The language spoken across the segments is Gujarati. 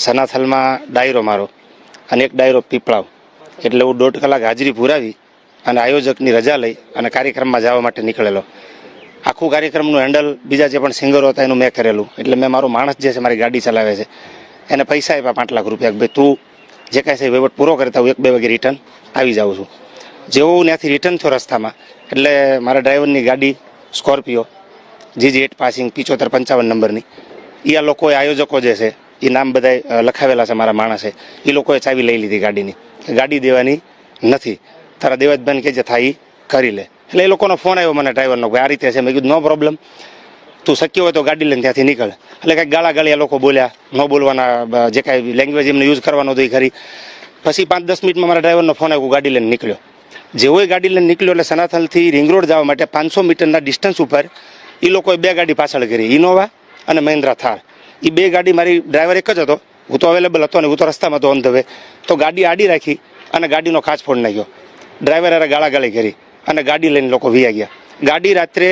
સનાથલમાં ડાયરો મારો અને એક ડાયરો પીપળાવ, એટલે હું 1.5 કલાક હાજરી પુરાવી અને આયોજકની રજા લઈ અને કાર્યક્રમમાં જવા માટે નીકળેલો. આખું કાર્યક્રમનું હેન્ડલ બીજા જે પણ સિંગરો હતા એનું મેં કરેલું. એટલે મેં મારો માણસ જે છે મારી ગાડી ચલાવે છે એને પૈસા આપ્યા 5 લાખ રૂપિયા, ભાઈ તું જે કાંઈ છે વહીવટ પૂરો કરતા હું 1-2 વાગે રિટર્ન આવી જાઉં છું. જેવો હું ત્યાંથી રિટર્ન થયો રસ્તામાં એટલે મારા ડ્રાઈવરની ગાડી સ્કોર્પિયો GG8 પાસિંગ 7555 નંબરની, એ આ લોકોએ આયોજકો જે છે એ નામ બધા લખાવેલા છે મારા માણસે, એ લોકોએ ચાવી લઈ લીધી ગાડીની. ગાડી દેવાની નથી, તારા દેવાજભાઈને કે જે થાય એ કરી લે. એટલે એ લોકોનો ફોન આવ્યો મને ડ્રાઈવરનો, આ રીતે છે. મેં કીધું નો પ્રોબ્લેમ, તું શક્ય હોય તો ગાડી લઈને ત્યાંથી નીકળ. એટલે કંઈક ગાળા લોકો બોલ્યા, ન બોલવાના જે કાંઈ લેંગ્વેજ એમને યુઝ કરવાનો હતો એ ખરી. પછી 5-10 મિનિટમાં મારા ડ્રાઈવરનો ફોન આવ્યો, ગાડી લઈને નીકળ્યો. જેવો એ ગાડી લઈને નીકળ્યો એટલે સનાથલથી રિંગ રોડ જવા માટે 500 મીટરના ડિસ્ટન્સ ઉપર એ લોકોએ 2 ગાડી પાછળ કરી, ઇનોવા અને મહિન્દ્રા થાર. એ 2 ગાડી, મારી ડ્રાઈવર એક જ હતો, હું તો અવેલેબલ હતો ને હું તો રસ્તામાં હતો ઓન ધ વે, તો ગાડી આડી રાખી અને ગાડીનો કાચ ફોડી નાખ્યો. ડ્રાઈવર અરે ગાળાગાળી કરી અને ગાડી લઈને લોકો વીયા ગયા. ગાડી રાત્રે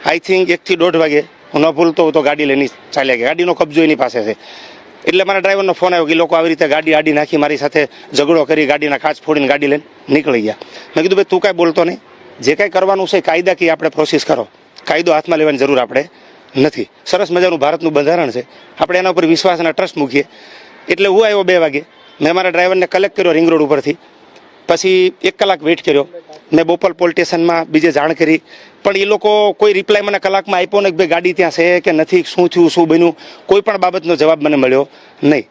આઈ થિંક 1 થી 1.5 વાગે, હું ન ભૂલતો હું તો ગાડી લઈને ચાલ્યા ગયા. ગાડીનો કબજો એની પાસે છે. એટલે મારા ડ્રાઈવરનો ફોન આવ્યો કે લોકો આવી રીતે ગાડી આડી નાખી મારી સાથે ઝઘડો કરી ગાડીના કાચ ફોડીને ગાડી લઈને નીકળી ગયા. મેં કીધું ભાઈ તું કાંઈ બોલતો નહીં, જે કાંઈ કરવાનું છે કાયદાકીય આપણે પ્રોસેસ કરો, કાયદો હાથમાં લેવાની જરૂર આપણે નથી. સરસ મજાનું ભારતનું બંધારણ છે, આપણે એના ઉપર વિશ્વાસ અને ટ્રસ્ટ મૂકીએ. એટલે હું આવ્યો 2 વાગે, મેં મારા ડ્રાઈવરને કલેક્ટ કર્યો રિંગ રોડ ઉપરથી. પછી 1 કલાક વેઇટ કર્યો. મેં બોપલ પોલીસ સ્ટેશનમાં બીજે જાણ કરી, પણ એ લોકો કોઈ રિપ્લાય મને કલાકમાં આપ્યો નહીં કે ભાઈ ગાડી ત્યાં છે કે નથી, શું થયું, શું બન્યું, કોઈ પણ બાબતનો જવાબ મને મળ્યો નહીં.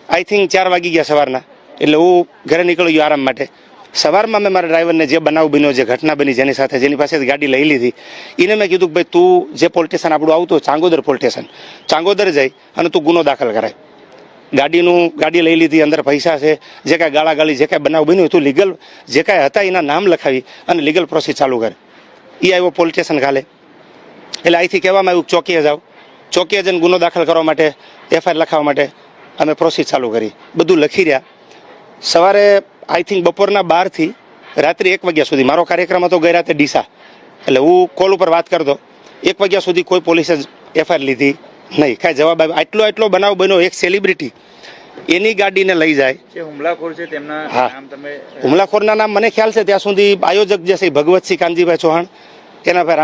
આઈ થિંક 4 વાગી ગયા સવારના. એટલે હું ઘરે નીકળી ગયો આરામ માટે. સવારમાં મેં મારા ડ્રાઈવરને જે બનાવ બન્યો, જે ઘટના બની, જેની સાથે જેની પાસે ગાડી લઈ લીધી, એને મેં કીધું કે ભાઈ તું જે પોલીસ સ્ટેશન આપણું આવતું ચાંગોદર પોલીસ સ્ટેશન, ચાંગોદર જઈ અને તું ગુનો દાખલ કરાય. ગાડી લઈ લીધી, અંદર પૈસા છે, જે કાંઈ ગાળાગાળી, જે કાંઈ બનાવ બન્યું તું લીગલ જે કાંઈ હતા એના નામ લખાવી અને લીગલ પ્રોસેસ ચાલુ કરે. એ આવ્યો પોલીસ સ્ટેશન ખાલે. એટલે અહીંથી કહેવામાં આવ્યું ચોકીએ જાઓ. ચોકીએ જઈને ગુનો દાખલ કરવા માટે, FIR લખાવવા માટે અમે પ્રોસેસ ચાલુ કરી. બધું લખી રહ્યા. સવારે આઈ થિંક બપોરના 12 થી રાત્રે 1 વાગ્યા સુધી મારો કાર્યક્રમ હતો ગઈ રાતે ડીસા. એટલે હું કોલ ઉપર વાત કરતો, 1 વાગ્યા સુધી કોઈ પોલીસે FIR લીધી નહીં, કાંઈ જવાબ આવ્યો. આટલો બનાવ બન્યો. એક સેલિબ્રિટી એની ગાડીને લઈ જાય, હુમલાખોર છે, તેમના નામ તમે? હુમલાખોરના નામ મને ખ્યાલ છે ત્યાં સુધી આયોજક જે છે ભગવતસિંહ કાનજીભાઈ ચૌહાણ, એના ભાઈ